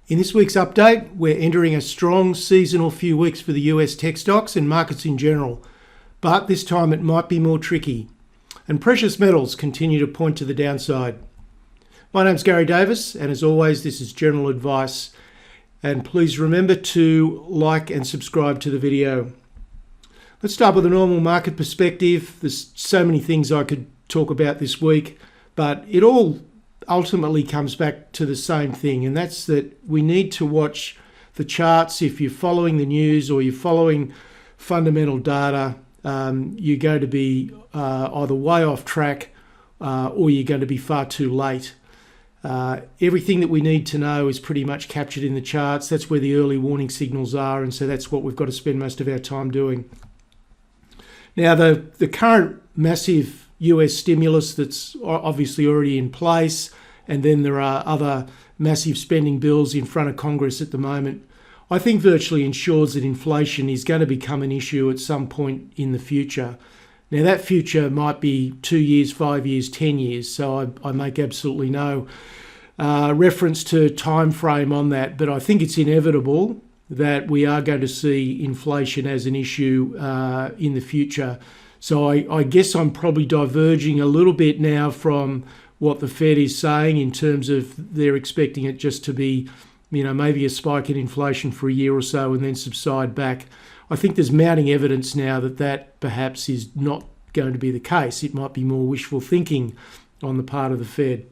In this week's update, we're entering a strong seasonal few weeks for the US tech stocks and markets in general, but this time it might be more tricky. And precious metals continue to point to the downside. My name's Garry Davis, and as always, this is general advice. And please remember to like and subscribe to the video. Let's start with a normal market perspective. There's so many things I could talk about this week, but it all ultimately comes back to the same thing, and that's that we need to watch the charts. If you're following the news or you're following fundamental data, you're going to be either way off track or you're going to be far too late. Everything that we need to know is pretty much captured in the charts. That's where the early warning signals are, and so that's what we've got to spend most of our time doing. Now, the current massive US stimulus that's obviously already in place, and then there are other massive spending bills in front of Congress at the moment, I think virtually ensures that inflation is going to become an issue at some point in the future. Now, that future might be 2 years, 5 years, 10 years, so I make absolutely no reference to time frame on that, but I think it's inevitable that we are going to see inflation as an issue in the future. So I guess I'm probably diverging a little bit now from what the Fed is saying in terms of they're expecting it just to be, maybe a spike in inflation for a year or so and then subside back. I think there's mounting evidence now that perhaps is not going to be the case. It might be more wishful thinking on the part of the Fed.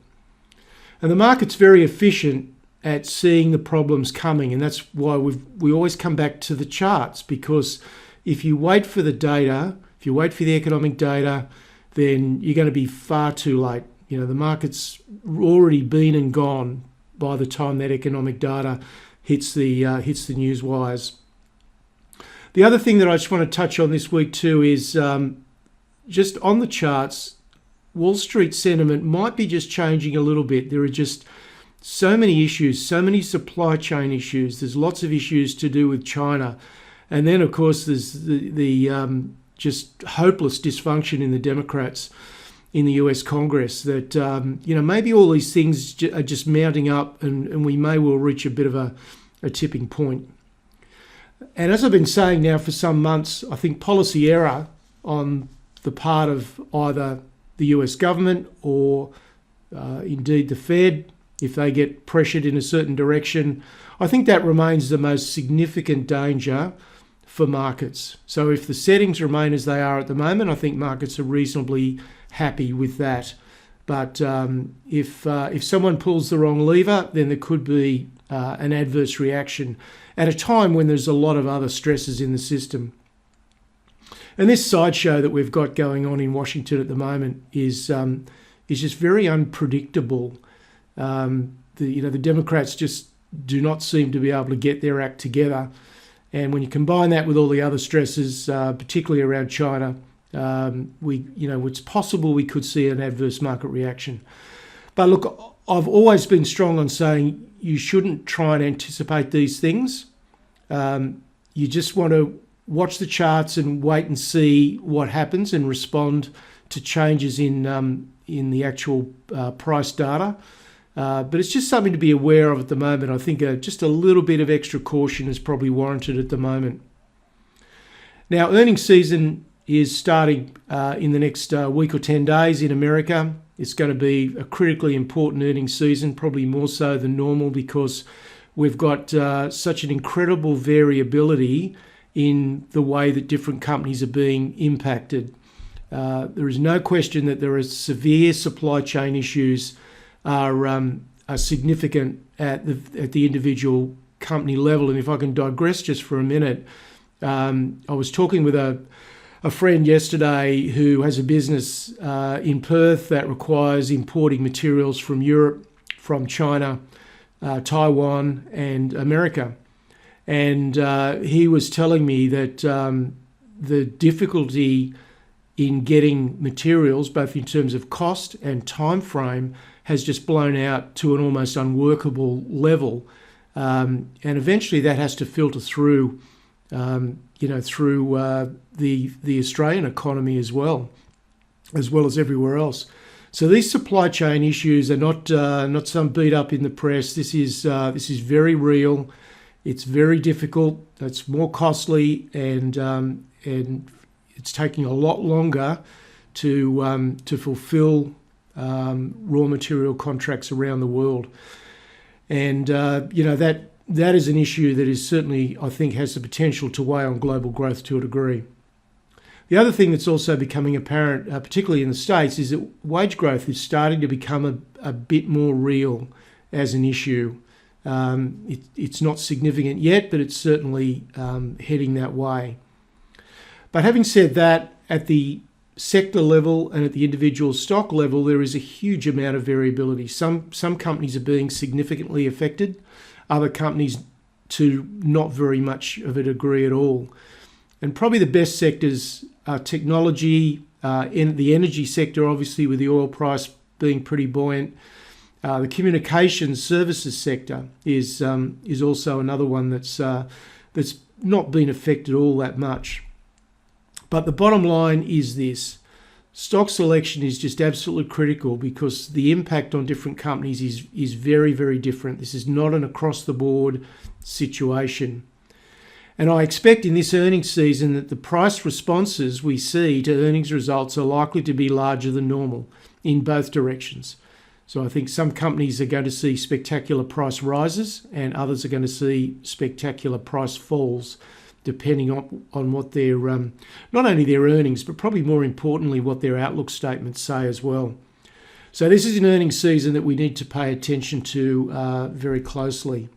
And the market's very efficient at seeing the problems coming, and that's why we always come back to the charts, because if you wait for the data, if you wait for the economic data, then you're going to be far too late. The market's already been and gone by the time that economic data hits the news wires. The other thing that I just want to touch on this week too is just on the charts, Wall Street sentiment might be just changing a little bit. There are just so many issues, so many supply chain issues. There's lots of issues to do with China. And then, of course, there's the just hopeless dysfunction in the Democrats in the US Congress that, maybe all these things are just mounting up and we may well reach a bit of a tipping point. And as I've been saying now for some months, I think policy error on the part of either the US government or indeed the Fed, if they get pressured in a certain direction, I think that remains the most significant danger for markets. So if the settings remain as they are at the moment, I think markets are reasonably happy with that. But if someone pulls the wrong lever, then there could be an adverse reaction at a time when there's a lot of other stresses in the system. And this sideshow that we've got going on in Washington at the moment is just very unpredictable. The Democrats just do not seem to be able to get their act together. And when you combine that with all the other stresses, particularly around China, it's possible we could see an adverse market reaction. But look, I've always been strong on saying you shouldn't try and anticipate these things. You just want to watch the charts and wait and see what happens and respond to changes in the actual price data. But it's just something to be aware of at the moment. I think just a little bit of extra caution is probably warranted at the moment. Now, earnings season is starting in the next week or 10 days in America. It's going to be a critically important earnings season, probably more so than normal, because we've got such an incredible variability in the way that different companies are being impacted. There is no question that there are severe supply chain issues are significant at the individual company level. And if I can digress just for a minute, I was talking with a friend yesterday who has a business in Perth that requires importing materials from Europe, from China, Taiwan and America. And he was telling me that the difficulty in getting materials, both in terms of cost and time frame, has just blown out to an almost unworkable level. And eventually that has to filter through, through the Australian economy as well as everywhere else. So these supply chain issues are not some beat up in the press. This is very real. It's very difficult. It's more costly, and it's taking a lot longer to fulfil raw material contracts around the world. And that is an issue that is certainly, I think, has the potential to weigh on global growth to a degree. The other thing that's also becoming apparent, particularly in the States, is that wage growth is starting to become a bit more real as an issue. It's not significant yet, but it's certainly heading that way. But having said that, at the sector level and at the individual stock level, there is a huge amount of variability. Some companies are being significantly affected, other companies to not very much of a degree at all. And probably the best sectors are technology, in the energy sector, obviously with the oil price being pretty buoyant. The communications services sector is also another one that's not been affected all that much. But the bottom line is this: stock selection is just absolutely critical, because the impact on different companies is very, very different. This is not an across-the-board situation. And I expect in this earnings season that the price responses we see to earnings results are likely to be larger than normal in both directions. So I think some companies are going to see spectacular price rises, and others are going to see spectacular price falls, depending on what their, not only their earnings, but probably more importantly, what their outlook statements say as well. So this is an earnings season that we need to pay attention to very closely.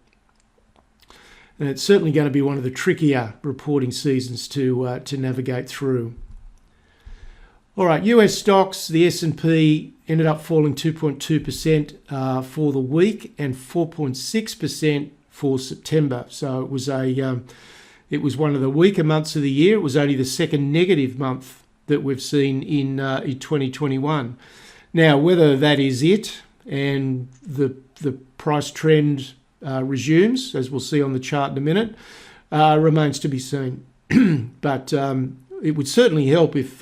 And it's certainly going to be one of the trickier reporting seasons to navigate through. All right, US stocks, the S&P ended up falling 2.2% for the week and 4.6% for September. So it was one of the weaker months of the year. It was only the second negative month that we've seen in 2021. Now, whether that is it and the price trend resumes, as we'll see on the chart in a minute, remains to be seen. But it would certainly help if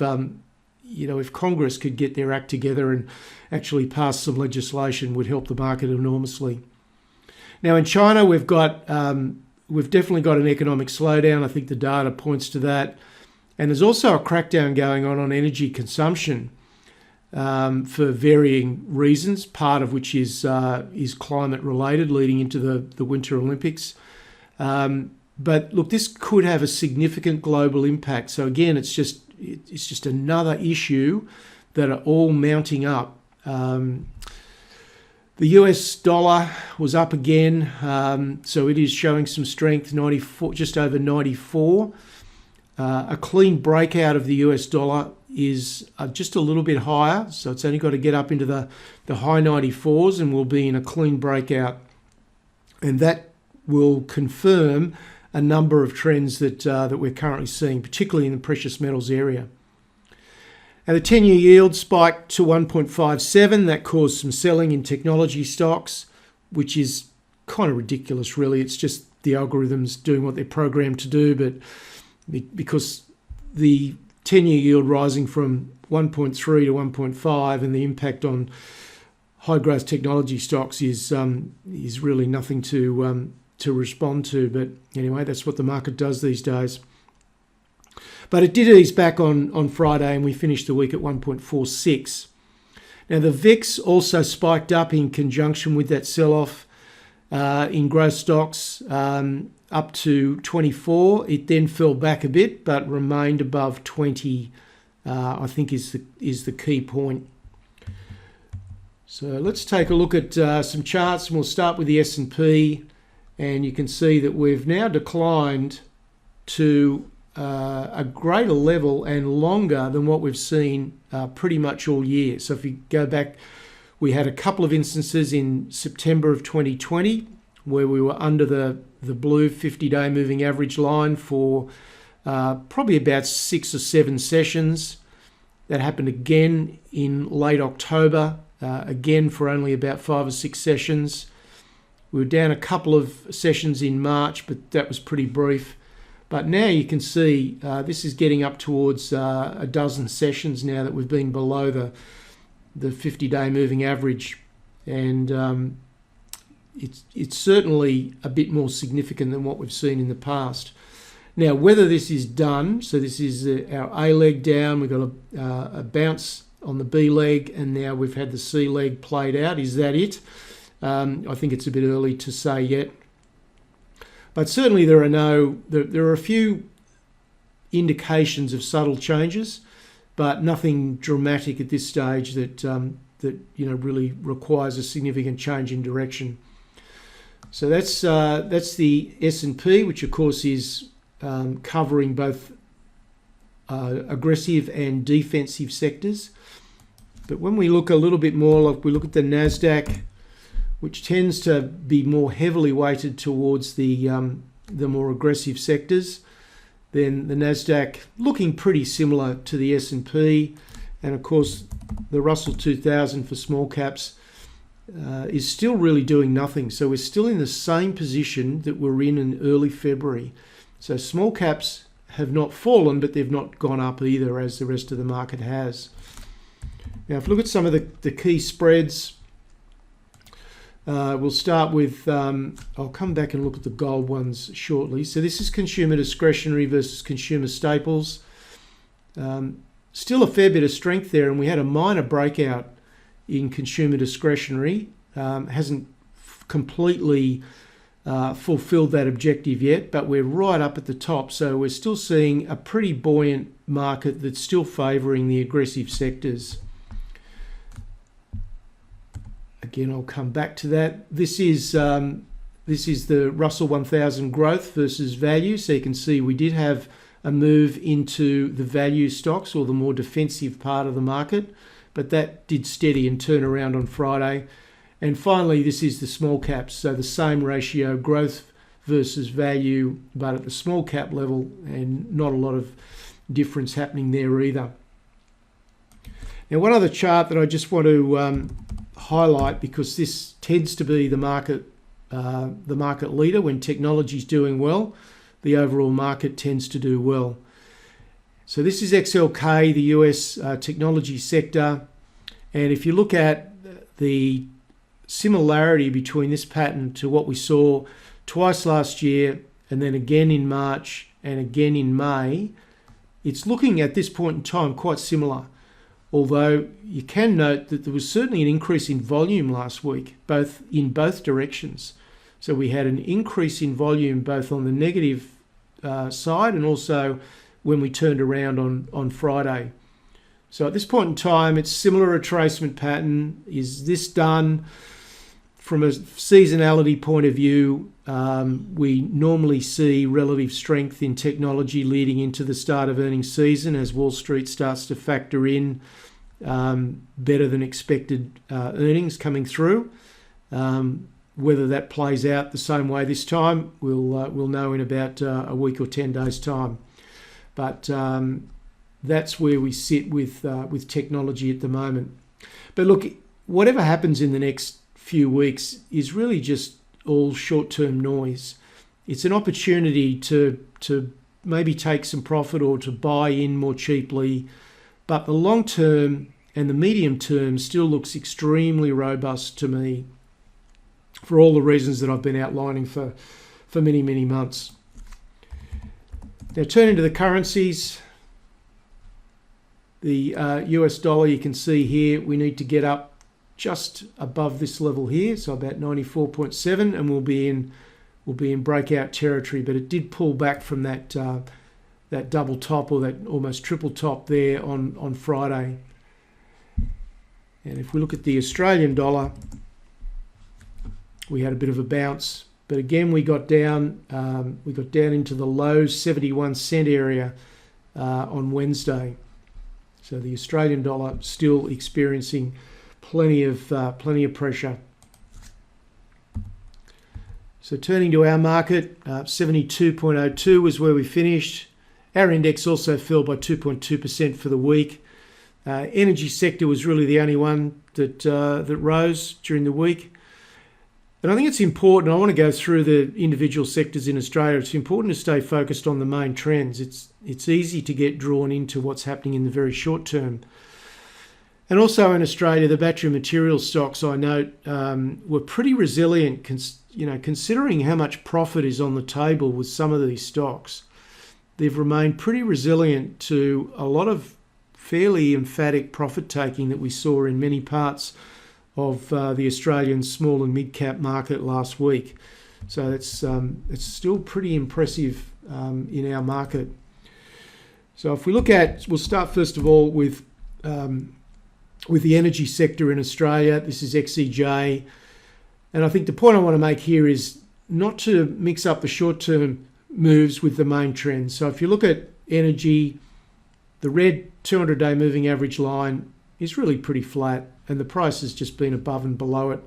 Congress could get their act together and actually pass some legislation. Would help the market enormously. Now in China, we've definitely got an economic slowdown. I think the data points to that, and there's also a crackdown going on energy consumption for varying reasons, part of which is climate related, leading into the Winter Olympics. But look, this could have a significant global impact. So again, it's just another issue that are all mounting up. The US dollar was up again, so it is showing some strength, 94, just over 94. A clean breakout of the US dollar is just a little bit higher, so it's only got to get up into the high 94s and we'll be in a clean breakout. And that will confirm a number of trends that we're currently seeing, particularly in the precious metals area. And the 10-year yield spiked to 1.57. That caused some selling in technology stocks, which is kind of ridiculous, really. It's just the algorithms doing what they're programmed to do, but because the 10-year yield rising from 1.3 to 1.5 and the impact on high-growth technology stocks is really nothing to respond to. But anyway, that's what the market does these days. But it did ease back on Friday, and we finished the week at 1.46. Now, the VIX also spiked up in conjunction with that sell-off in growth stocks up to 24. It then fell back a bit, but remained above 20, I think is the key point. So let's take a look at some charts, and we'll start with the S&P. And you can see that we've now declined to a greater level and longer than what we've seen pretty much all year. So if you go back, we had a couple of instances in September of 2020 where we were under the blue 50-day moving average line for probably about 6 or 7 sessions. That happened again in late October, again for only about 5 or 6 sessions. We were down a couple of sessions in March, but that was pretty brief. But now you can see this is getting up towards a dozen sessions now that we've been below the 50-day moving average, and it's certainly a bit more significant than what we've seen in the past. Now, whether this is done, so this is our A leg down, we've got a bounce on the B leg, and now we've had the C leg played out. Is that it? I think it's a bit early to say yet. But certainly there are a few indications of subtle changes, but nothing dramatic at this stage that really requires a significant change in direction. So that's the S&P, which of course is covering both aggressive and defensive sectors. But when we look a little bit more, like we look at the NASDAQ, which tends to be more heavily weighted towards the more aggressive sectors, then the NASDAQ looking pretty similar to the S&P, and of course the Russell 2000 for small caps is still really doing nothing. So we're still in the same position that we're in early February. So small caps have not fallen, but they've not gone up either, as the rest of the market has. Now, if we look at some of the key spreads, we'll start with, I'll come back and look at the gold ones shortly. So this is consumer discretionary versus consumer staples. Still a fair bit of strength there, and we had a minor breakout in consumer discretionary. Hasn't completely fulfilled that objective yet, but we're right up at the top. So we're still seeing a pretty buoyant market that's still favouring the aggressive sectors. Again, I'll come back to that. This is the Russell 1000 growth versus value. So you can see we did have a move into the value stocks, or the more defensive part of the market, but that did steady and turn around on Friday. And finally, this is the small caps. So the same ratio, growth versus value, but at the small cap level, and not a lot of difference happening there either. Now, one other chart that I just want to highlight, because this tends to be the market leader. When technology is doing well, the overall market tends to do well. So this is XLK, the US technology sector, and if you look at the similarity between this pattern to what we saw twice last year, and then again in March and again in May, it's looking at this point in time quite similar. Although you can note that there was certainly an increase in volume last week, in both directions. So we had an increase in volume both on the negative side, and also when we turned around on Friday. So at this point in time, it's similar retracement pattern. Is this done? From a seasonality point of view, we normally see relative strength in technology leading into the start of earnings season, as Wall Street starts to factor in better than expected earnings coming through. Whether that plays out the same way this time, we'll know in about a week or 10 days' time. But that's where we sit with technology at the moment. But look, whatever happens in the next few weeks is really just all short-term noise. It's an opportunity to maybe take some profit or to buy in more cheaply, but the long term and the medium term still looks extremely robust to me, for all the reasons that I've been outlining for many, many months. Now, turning to the currencies, the US dollar, you can see here we need to get up just above this level here, so about 94.7, and we'll be in breakout territory. But it did pull back from that double top, or that almost triple top there on Friday. And if we look at the Australian dollar, we had a bit of a bounce, but again we got down into the low 71 cent area on Wednesday. So the Australian dollar still experiencing plenty of pressure. So turning to our market, 72.02 was where we finished. Our index also fell by 2.2% for the week. Energy sector was really the only one that rose during the week. And I think it's important, I want to go through the individual sectors in Australia. It's important to stay focused on the main trends. It's easy to get drawn into what's happening in the very short term. And also in Australia, the battery materials stocks, I note, were pretty resilient, considering how much profit is on the table with some of these stocks. They've remained pretty resilient to a lot of fairly emphatic profit taking that we saw in many parts of the Australian small and mid-cap market last week. So it's still pretty impressive in our market. So if we look at, we'll start first of all with the energy sector in Australia. This is XEJ. And I think the point I want to make here is not to mix up the short-term moves with the main trends. So if you look at energy, the red 200-day moving average line is really pretty flat, and the price has just been above and below it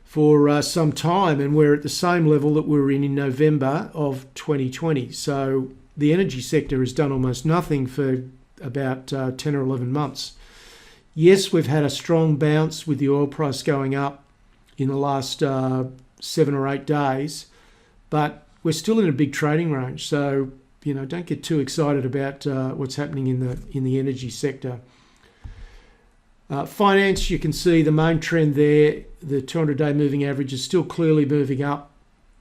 for some time, and we're at the same level that we were in November of 2020. So the energy sector has done almost nothing for about 10 or 11 months. Yes, we've had a strong bounce with the oil price going up in the last 7 or 8 days, but we're still in a big trading range. So, don't get too excited about what's happening in the energy sector. Finance, you can see the main trend there. The 200-day moving average is still clearly moving up.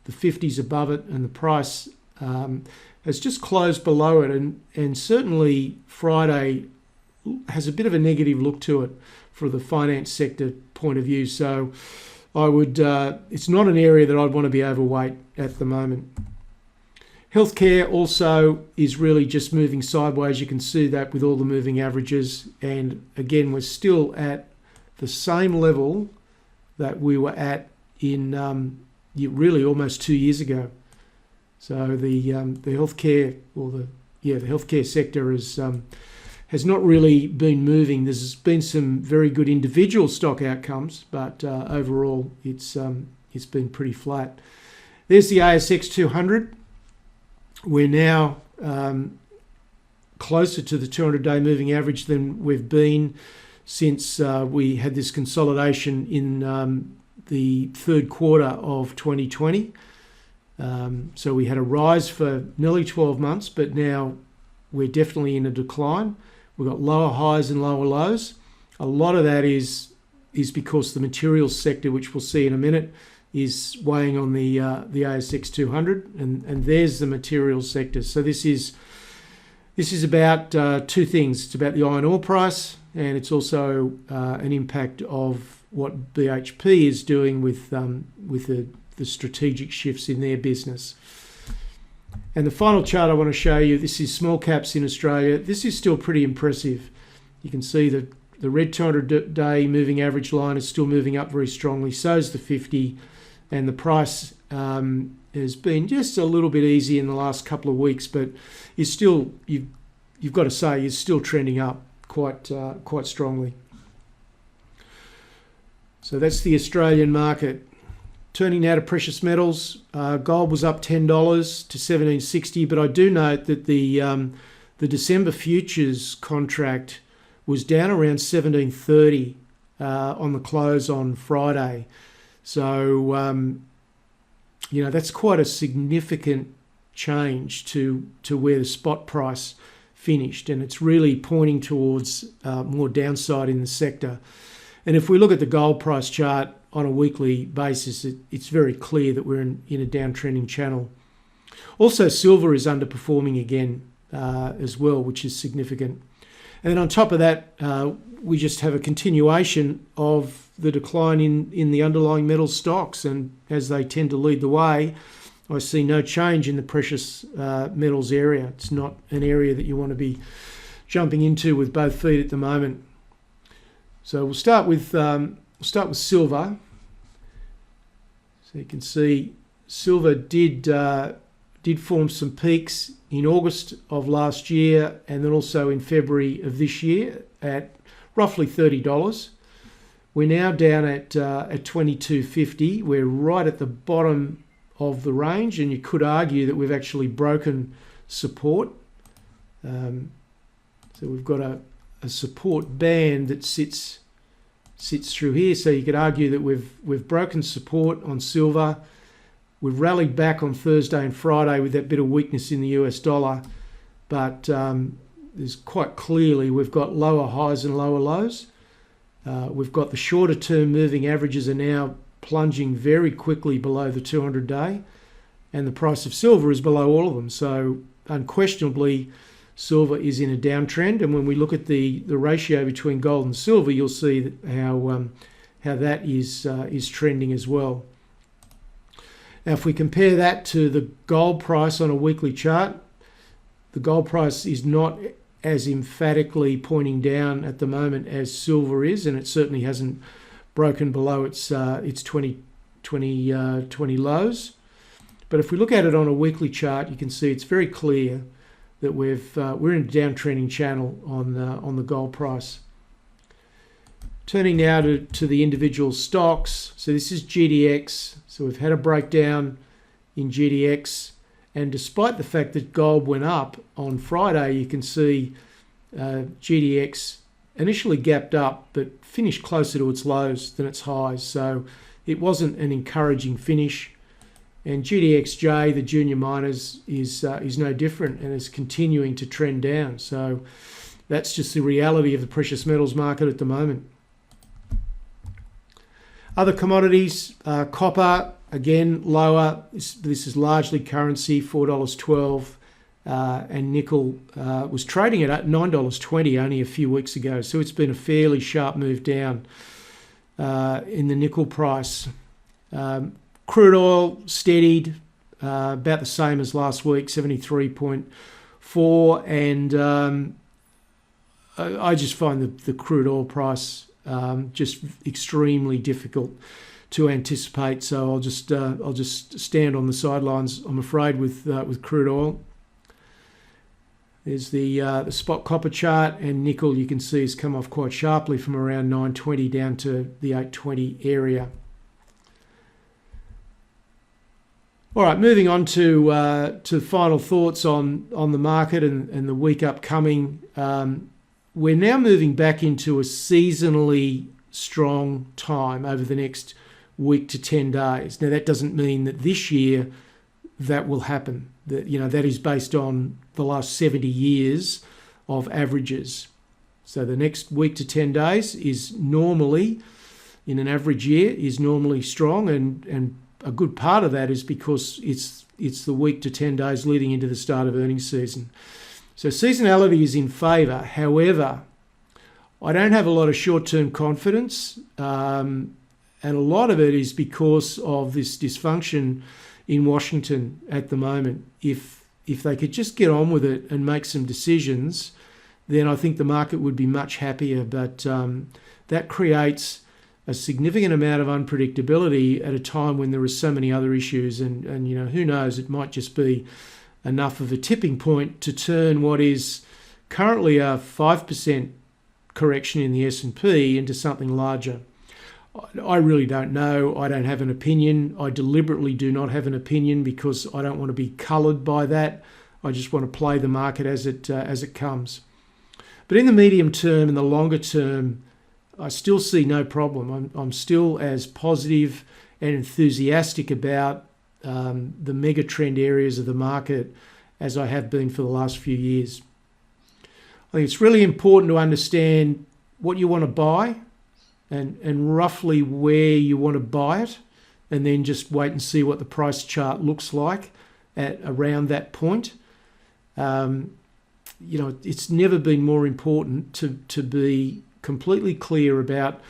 The 50's above it, and the price has just closed below it. And certainly Friday has a bit of a negative look to it for the finance sector point of view. So I would, it's not an area that I'd want to be overweight at the moment. Healthcare also is really just moving sideways. You can see that with all the moving averages. And again, we're still at the same level that we were at in really almost 2 years ago. So the healthcare, or the healthcare sector has not really been moving. There's been some very good individual stock outcomes, but overall it's been pretty flat. There's the ASX 200. We're now closer to the 200-day moving average than we've been since we had this consolidation in the third quarter of 2020. So we had a rise for nearly 12 months, but now we're definitely in a decline. We've got lower highs and lower lows. A lot of that is because the materials sector, which we'll see in a minute, is weighing on the ASX 200, and there's the materials sector. So this is about two things. It's about the iron ore price, and it's also an impact of what BHP is doing with the strategic shifts in their business. And the final chart I want to show you, this is small caps in Australia. This is still pretty impressive. You can see that the red 200-day moving average line is still moving up very strongly. So is the 50, and the price has been just a little bit easy in the last couple of weeks, but is still, you've got to say, is still trending up quite strongly. So that's the Australian market. Turning now to precious metals, gold was up $10 to $17.60, but I do note that the December futures contract was down around $17.30 on the close on Friday. So, that's quite a significant change to where the spot price finished, and it's really pointing towards more downside in the sector. And if we look at the gold price chart on a weekly basis, it's very clear that we're in a downtrending channel. Also, silver is underperforming again as well, which is significant. And then on top of that, we just have a continuation of the decline in the underlying metal stocks. And as they tend to lead the way, I see no change in the precious metals area. It's not an area that you want to be jumping into with both feet at the moment. So we'll start with silver. So you can see silver did form some peaks in August of last year, and then also in February of this year at roughly $30. We're now down at $22.50. We're right at the bottom of the range, and you could argue that we've actually broken support. So we've got a support band that sits through here. So you could argue that we've broken support on silver. We've rallied back on Thursday and Friday with that bit of weakness in the US dollar, but there's quite clearly we've got lower highs and lower lows. We've got the shorter term moving averages are now plunging very quickly below the 200-day, and the price of silver is below all of them. So unquestionably, silver is in a downtrend. And when we look at the ratio between gold and silver, you'll see how that is trending as well. Now, if we compare that to the gold price on a weekly chart, the gold price is not as emphatically pointing down at the moment as silver is, and it certainly hasn't broken below its 2020 lows. But if we look at it on a weekly chart, you can see it's very clear that we're in a downtrending channel on the gold price. Turning now to the individual stocks. So this is GDX. So we've had a breakdown in GDX, and despite the fact that gold went up on Friday, you can see GDX initially gapped up but finished closer to its lows than its highs. So it wasn't an encouraging finish. And GDXJ, the junior miners, is no different and is continuing to trend down. So that's just the reality of the precious metals market at the moment. Other commodities, copper, again, lower. This is largely currency, $4.12. And nickel was trading at $9.20 only a few weeks ago. So it's been a fairly sharp move down in the nickel price. Crude oil steadied, about the same as last week, 73.4. And I just find the crude oil price just extremely difficult to anticipate. So I'll just stand on the sidelines, I'm afraid, with crude oil. There's the spot copper chart, and nickel, you can see, has come off quite sharply from around 920 down to the 820 area. All right, moving on to final thoughts on the market and the week upcoming. We're now moving back into a seasonally strong time over the next week to 10 days. Now, that doesn't mean that this year that will happen. That is based on the last 70 years of averages. So the next week to 10 days is normally, in an average year, is normally strong, and a good part of that is because it's the week to 10 days leading into the start of earnings season. So seasonality is in favour. However, I don't have a lot of short-term confidence, and a lot of it is because of this dysfunction in Washington at the moment. If they could just get on with it and make some decisions, then I think the market would be much happier. But that creates a significant amount of unpredictability at a time when there are so many other issues. And who knows, it might just be enough of a tipping point to turn what is currently a 5% correction in the S&P into something larger. I really don't know. I don't have an opinion. I deliberately do not have an opinion because I don't want to be coloured by that. I just want to play the market as it comes. But in the medium term and the longer term, I still see no problem. I'm still as positive and enthusiastic about the mega trend areas of the market as I have been for the last few years. I think it's really important to understand what you want to buy and roughly where you want to buy it, and then just wait and see what the price chart looks like at around that point. It's never been more important to be completely clear about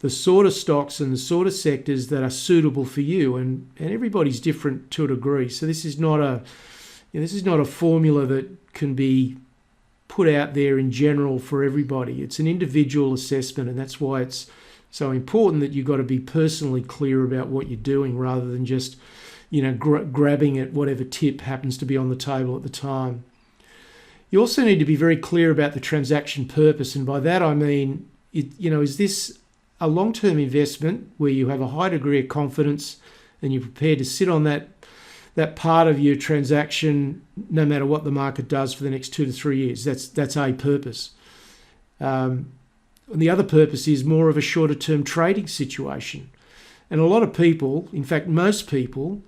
the sort of stocks and the sort of sectors that are suitable for you, and everybody's different to a degree. So this is not a formula that can be put out there in general for everybody. It's an individual assessment, and that's why it's so important that you've got to be personally clear about what you're doing rather than just grabbing at whatever tip happens to be on the table at the time. You also need to be very clear about the transaction purpose, and by that I mean, is this a long-term investment where you have a high degree of confidence and you're prepared to sit on that part of your transaction no matter what the market does for the next 2 to 3 years? That's a purpose. And the other purpose is more of a shorter-term trading situation. And a lot of people, in fact most people,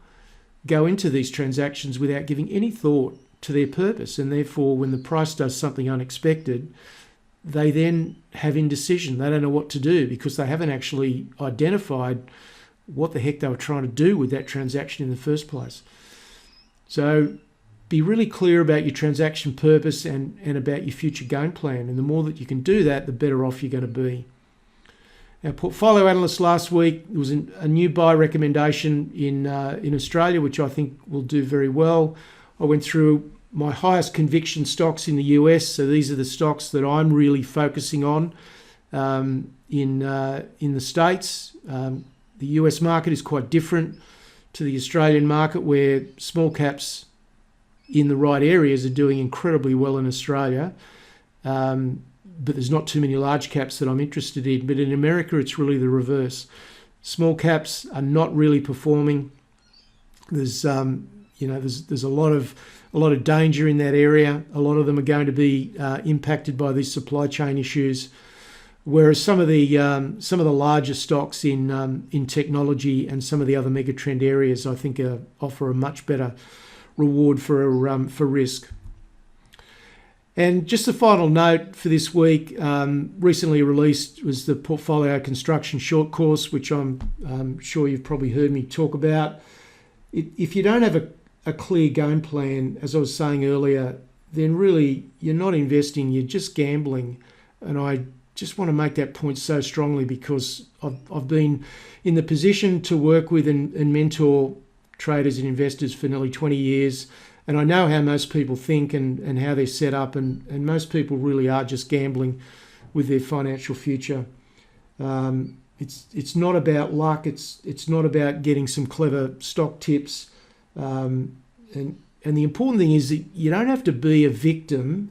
go into these transactions without giving any thought to their purpose, and therefore when the price does something unexpected, they then have indecision. They don't know what to do because they haven't actually identified what the heck they were trying to do with that transaction in the first place. So be really clear about your transaction purpose and about your future game plan. And the more that you can do that, the better off you're going to be. Our portfolio analyst last week, there was a new buy recommendation in Australia, which I think will do very well. I went through my highest conviction stocks in the US. So these are the stocks that I'm really focusing on in the States. The US market is quite different to the Australian market, where small caps in the right areas are doing incredibly well in Australia. But there's not too many large caps that I'm interested in. But in America, it's really the reverse. Small caps are not really performing. There's a lot of danger in that area. A lot of them are going to be impacted by these supply chain issues. Whereas some of the larger stocks in technology and some of the other mega trend areas, I think, offer a much better reward for risk. And just a final note for this week, recently released was the Portfolio Construction Short Course, which I'm sure you've probably heard me talk about. If you don't have a clear game plan, as I was saying earlier, then really you're not investing, you're just gambling. And I just want to make that point so strongly because I've been in the position to work with and mentor traders and investors for nearly 20 years. And I know how most people think and how they're set up, and most people really are just gambling with their financial future. It's not about luck. It's not about getting some clever stock tips. And the important thing is that you don't have to be a victim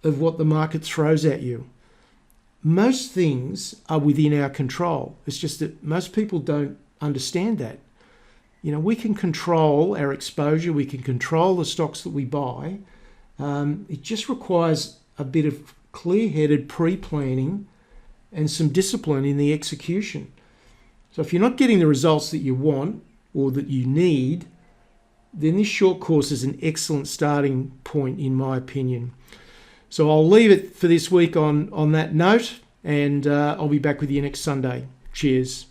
of what the market throws at you. Most things are within our control. It's just that most people don't understand that. You know, we can control our exposure. We can control the stocks that we buy. It just requires a bit of clear-headed pre-planning and some discipline in the execution. So if you're not getting the results that you want or that you need, then this short course is an excellent starting point, in my opinion. So I'll leave it for this week on that note, and I'll be back with you next Sunday. Cheers.